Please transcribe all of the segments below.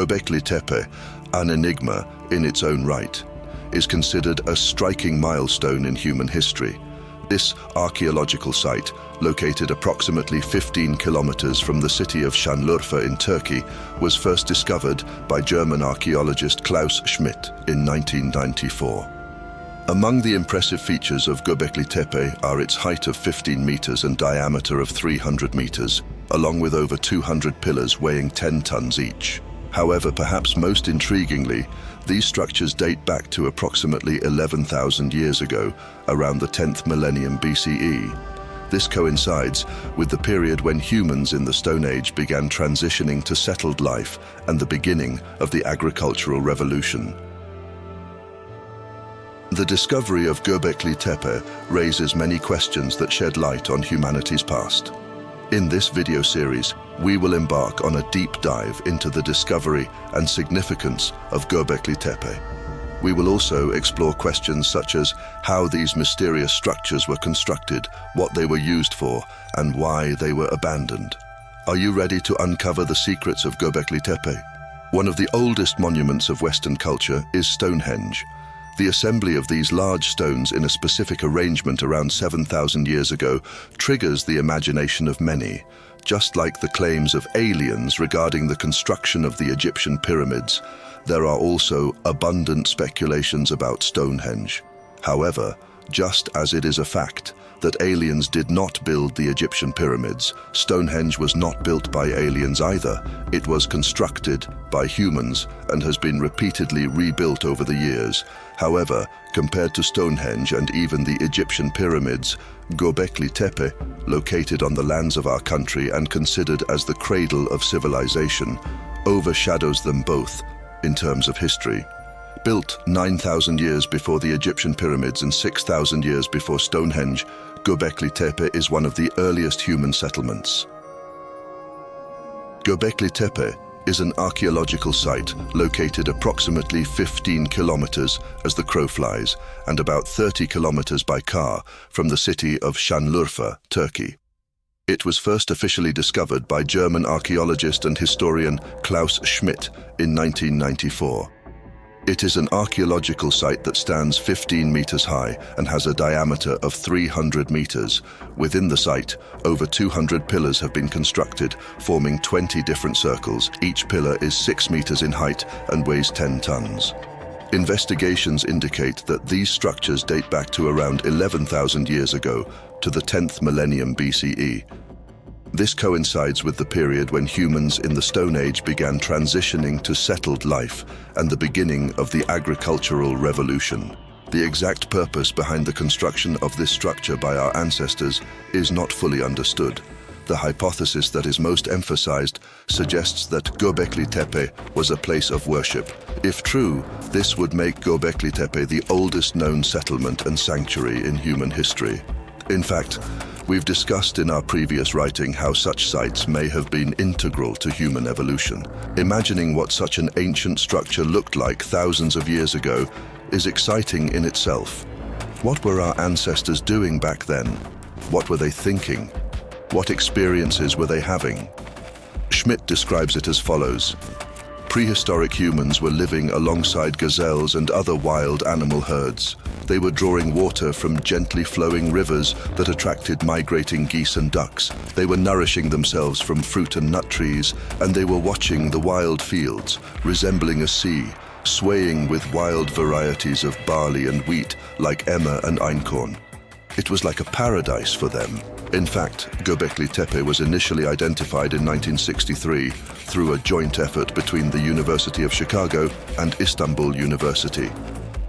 Göbekli Tepe, an enigma in its own right, is considered a striking milestone in human history. This archaeological site, located approximately 15 kilometers from the city of Şanlıurfa in Turkey, was first discovered by German archaeologist Klaus Schmidt in 1994. Among the impressive features of Göbekli Tepe are its height of 15 meters and diameter of 300 meters, along with over 200 pillars weighing 10 tons each. However, perhaps most intriguingly, these structures date back to approximately 11,000 years ago, around the 10th millennium BCE. This coincides with the period when humans in the Stone Age began transitioning to settled life and the beginning of the agricultural revolution. The discovery of Göbekli Tepe raises many questions that shed light on humanity's past. In this video series, we will embark on a deep dive into the discovery and significance of Göbekli Tepe. We will also explore questions such as how these mysterious structures were constructed, what they were used for, and why they were abandoned. Are you ready to uncover the secrets of Göbekli Tepe? One of the oldest monuments of Western culture is Stonehenge. The assembly of these large stones in a specific arrangement around 7,000 years ago triggers the imagination of many. Just like the claims of aliens regarding the construction of the Egyptian pyramids, there are also abundant speculations about Stonehenge. However, just as it is a fact that aliens did not build the Egyptian pyramids, Stonehenge was not built by aliens either. It was constructed by humans and has been repeatedly rebuilt over the years. However, compared to Stonehenge and even the Egyptian pyramids, Göbekli Tepe, located on the lands of our country and considered as the cradle of civilization, overshadows them both in terms of history. Built 9,000 years before the Egyptian pyramids and 6,000 years before Stonehenge, Göbekli Tepe is one of the earliest human settlements. Göbekli Tepe is an archaeological site located approximately 15 kilometers as the crow flies and about 30 kilometers by car from the city of Şanlıurfa, Turkey. It was first officially discovered by German archaeologist and historian Klaus Schmidt in 1994. It is an archaeological site that stands 15 meters high and has a diameter of 300 meters. Within the site, over 200 pillars have been constructed, forming 20 different circles. Each pillar is 6 meters in height and weighs 10 tons. Investigations indicate that these structures date back to around 11,000 years ago, to the 10th millennium BCE. This coincides with the period when humans in the Stone Age began transitioning to settled life and the beginning of the agricultural revolution. The exact purpose behind the construction of this structure by our ancestors is not fully understood. The hypothesis that is most emphasized suggests that Göbekli Tepe was a place of worship. If true, this would make Göbekli Tepe the oldest known settlement and sanctuary in human history. In fact, we've discussed in our previous writing how such sites may have been integral to human evolution. Imagining what such an ancient structure looked like thousands of years ago is exciting in itself. What were our ancestors doing back then? What were they thinking? What experiences were they having? Schmidt describes it as follows. Prehistoric humans were living alongside gazelles and other wild animal herds. They were drawing water from gently flowing rivers that attracted migrating geese and ducks. They were nourishing themselves from fruit and nut trees, and they were watching the wild fields, resembling a sea, swaying with wild varieties of barley and wheat like emmer and einkorn. It was like a paradise for them. In fact, Göbekli Tepe was initially identified in 1963 through a joint effort between the University of Chicago and Istanbul University.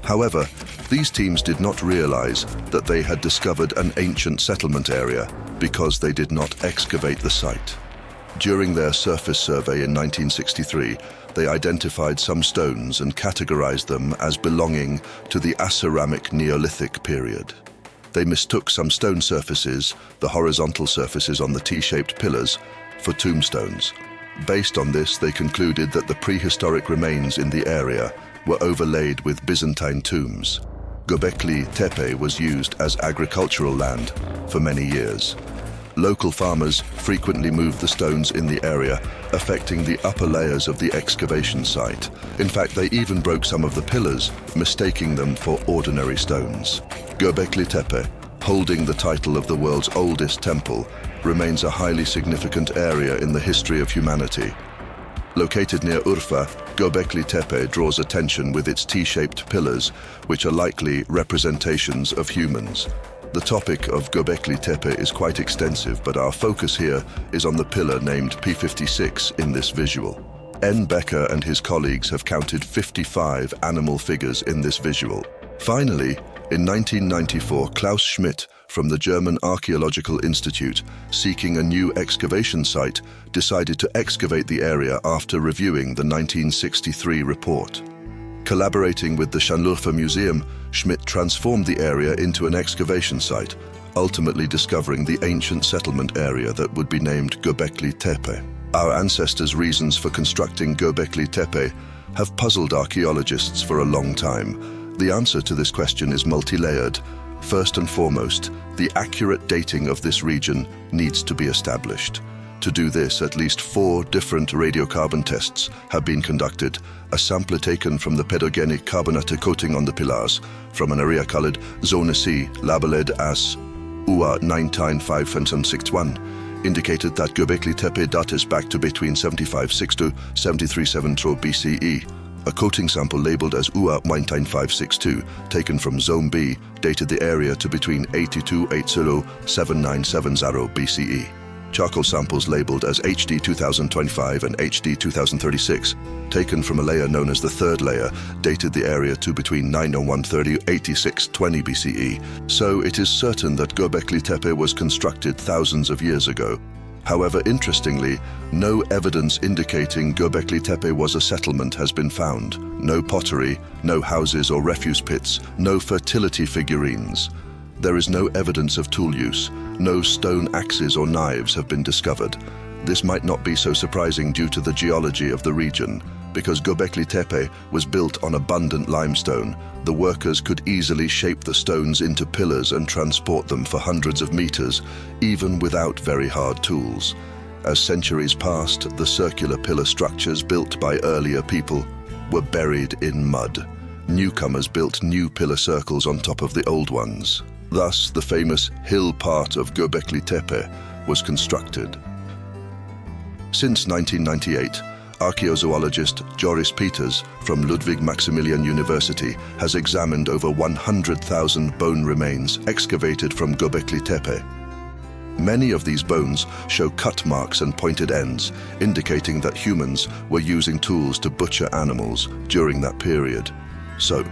However, these teams did not realize that they had discovered an ancient settlement area because they did not excavate the site. During their surface survey in 1963, they identified some stones and categorized them as belonging to the Aceramic Neolithic period. They mistook some stone surfaces, the horizontal surfaces on the T-shaped pillars, for tombstones. Based on this, they concluded that the prehistoric remains in the area were overlaid with Byzantine tombs. Göbekli Tepe was used as agricultural land for many years. Local farmers frequently moved the stones in the area, affecting the upper layers of the excavation site. In fact, they even broke some of the pillars, mistaking them for ordinary stones. Göbekli Tepe, holding the title of the world's oldest temple, remains a highly significant area in the history of humanity. Located near Urfa, Göbekli Tepe draws attention with its T-shaped pillars, which are likely representations of humans. The topic of Göbekli Tepe is quite extensive, but our focus here is on the pillar named P56 in this visual. N. Becker and his colleagues have counted 55 animal figures in this visual. Finally, in 1994, Klaus Schmidt from the German Archaeological Institute, seeking a new excavation site, decided to excavate the area after reviewing the 1963 report. Collaborating with the Şanlıurfa Museum, Schmidt transformed the area into an excavation site, ultimately discovering the ancient settlement area that would be named Göbekli Tepe. Our ancestors' reasons for constructing Göbekli Tepe have puzzled archaeologists for a long time. The answer to this question is multi-layered. First and foremost, the accurate dating of this region needs to be established. To do this, at least 4 different radiocarbon tests have been conducted. A sample taken from the pedogenic carbonate coating on the pillars from an area-colored Zone C labeled as UA 99561 indicated that Göbekli Tepe dates back to between 7562 737 BCE. A coating sample labeled as UA 19562, taken from Zone B, dated the area to between 8280 7970 BCE. Charcoal samples labeled as HD 2025 and HD 2036, taken from a layer known as the third layer, dated the area to between 90130 8620 BCE. So it is certain that Göbekli Tepe was constructed thousands of years ago. However, interestingly, no evidence indicating Göbekli Tepe was a settlement has been found. No pottery, no houses or refuse pits, no fertility figurines. There is no evidence of tool use. No stone axes or knives have been discovered. This might not be so surprising due to the geology of the region. Because Göbekli Tepe was built on abundant limestone, the workers could easily shape the stones into pillars and transport them for hundreds of meters, even without very hard tools. As centuries passed, the circular pillar structures built by earlier people were buried in mud. Newcomers built new pillar circles on top of the old ones. Thus, the famous hill part of Göbekli Tepe was constructed. Since 1998, archaeozoologist Joris Peters from Ludwig Maximilian University has examined over 100,000 bone remains excavated from Göbekli Tepe. Many of these bones show cut marks and pointed ends, indicating that humans were using tools to butcher animals during that period. So,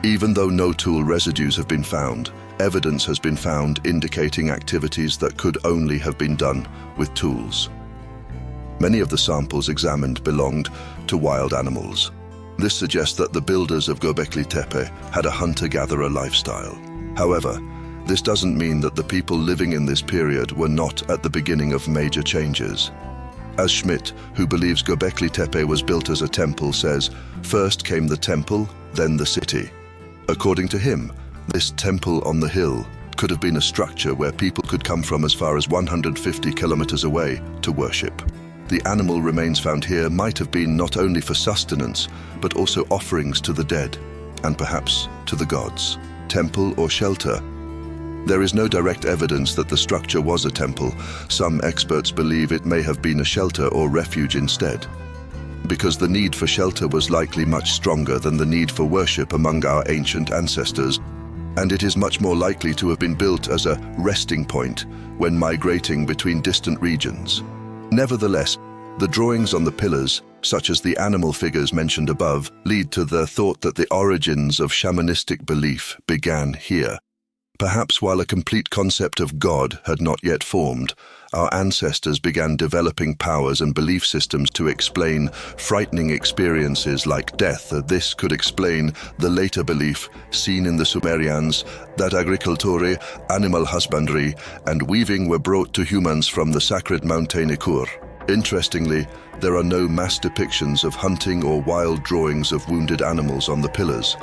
even though no tool residues have been found, evidence has been found indicating activities that could only have been done with tools. Many of the samples examined belonged to wild animals. This suggests that the builders of Göbekli Tepe had a hunter-gatherer lifestyle. However, this doesn't mean that the people living in this period were not at the beginning of major changes. As Schmidt, who believes Göbekli Tepe was built as a temple, says, first came the temple, then the city. According to him, this temple on the hill could have been a structure where people could come from as far as 150 kilometers away to worship. The animal remains found here might have been not only for sustenance, but also offerings to the dead, and perhaps to the gods. Temple or shelter? There is no direct evidence that the structure was a temple. Some experts believe it may have been a shelter or refuge instead, because the need for shelter was likely much stronger than the need for worship among our ancient ancestors, and it is much more likely to have been built as a resting point when migrating between distant regions. Nevertheless, the drawings on the pillars, such as the animal figures mentioned above, lead to the thought that the origins of shamanistic belief began here. Perhaps while a complete concept of God had not yet formed, our ancestors began developing powers and belief systems to explain frightening experiences like death. This could explain the later belief seen in the Sumerians that agriculture, animal husbandry, and weaving were brought to humans from the sacred mountain Ikur. Interestingly, there are no mass depictions of hunting or wild drawings of wounded animals on the pillars.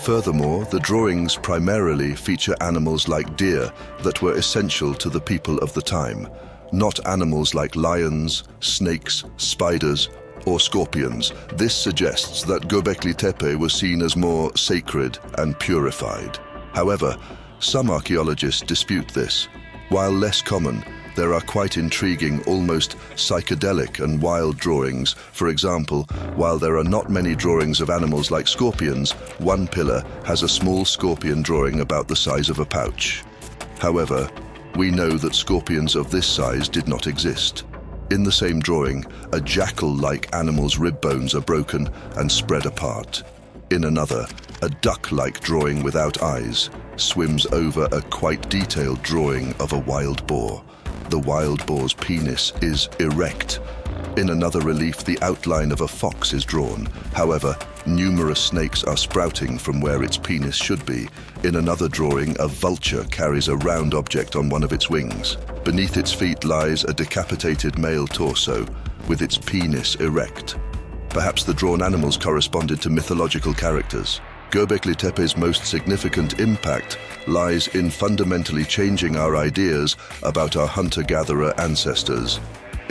Furthermore, the drawings primarily feature animals like deer that were essential to the people of the time, not animals like lions, snakes, spiders, or scorpions. This suggests that Göbekli Tepe was seen as more sacred and purified. However, some archaeologists dispute this. While less common, there are quite intriguing, almost psychedelic and wild drawings. For example, while there are not many drawings of animals like scorpions, one pillar has a small scorpion drawing about the size of a pouch. However, we know that scorpions of this size did not exist. In the same drawing, a jackal-like animal's rib bones are broken and spread apart. In another, a duck-like drawing without eyes swims over a quite detailed drawing of a wild boar. The wild boar's penis is erect. In another relief, the outline of a fox is drawn. However, numerous snakes are sprouting from where its penis should be. In another drawing, a vulture carries a round object on one of its wings. Beneath its feet lies a decapitated male torso with its penis erect. Perhaps the drawn animals corresponded to mythological characters. Göbekli Tepe's most significant impact lies in fundamentally changing our ideas about our hunter-gatherer ancestors.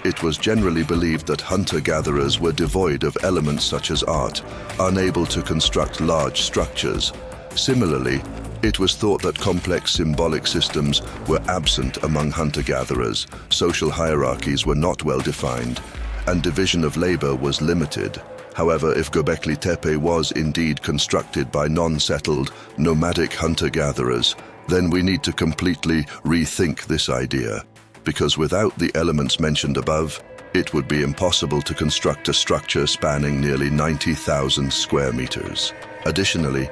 It was generally believed that hunter-gatherers were devoid of elements such as art, unable to construct large structures. Similarly, it was thought that complex symbolic systems were absent among hunter-gatherers, social hierarchies were not well defined, and division of labor was limited. However, if Göbekli Tepe was indeed constructed by non-settled, nomadic hunter-gatherers, then we need to completely rethink this idea. Because without the elements mentioned above, it would be impossible to construct a structure spanning nearly 90,000 square meters. Additionally,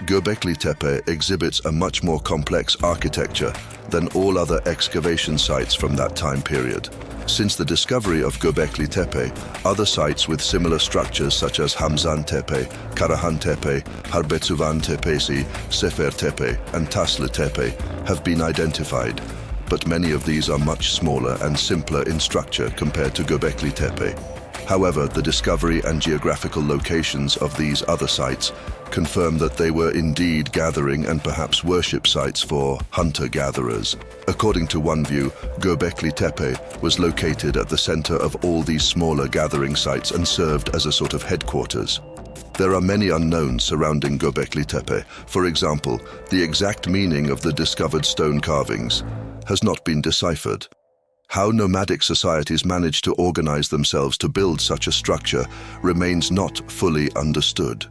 Göbekli Tepe exhibits a much more complex architecture than all other excavation sites from that time period. Since the discovery of Göbekli Tepe, other sites with similar structures such as Hamzan Tepe, Karahan Tepe, Harbetsuvan Tepesi, Sefer Tepe, and Taslı Tepe have been identified, but many of these are much smaller and simpler in structure compared to Göbekli Tepe. However, the discovery and geographical locations of these other sites confirm that they were indeed gathering and perhaps worship sites for hunter-gatherers. According to one view, Göbekli Tepe was located at the center of all these smaller gathering sites and served as a sort of headquarters. There are many unknowns surrounding Göbekli Tepe. For example, the exact meaning of the discovered stone carvings has not been deciphered. How nomadic societies managed to organize themselves to build such a structure remains not fully understood.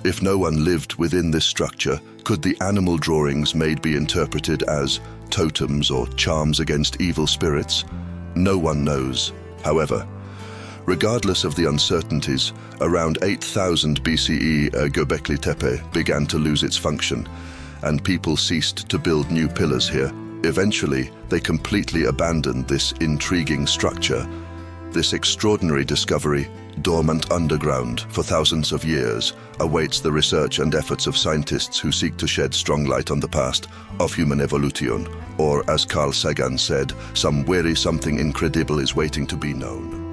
If no one lived within this structure, could the animal drawings made be interpreted as totems or charms against evil spirits? No one knows. However, regardless of the uncertainties, around 8000 BCE, Göbekli Tepe began to lose its function, and people ceased to build new pillars here. Eventually, they completely abandoned this intriguing structure. This extraordinary discovery, dormant underground for thousands of years, awaits the research and efforts of scientists who seek to shed strong light on the past of human evolution, or as Carl Sagan said, something incredible is waiting to be known.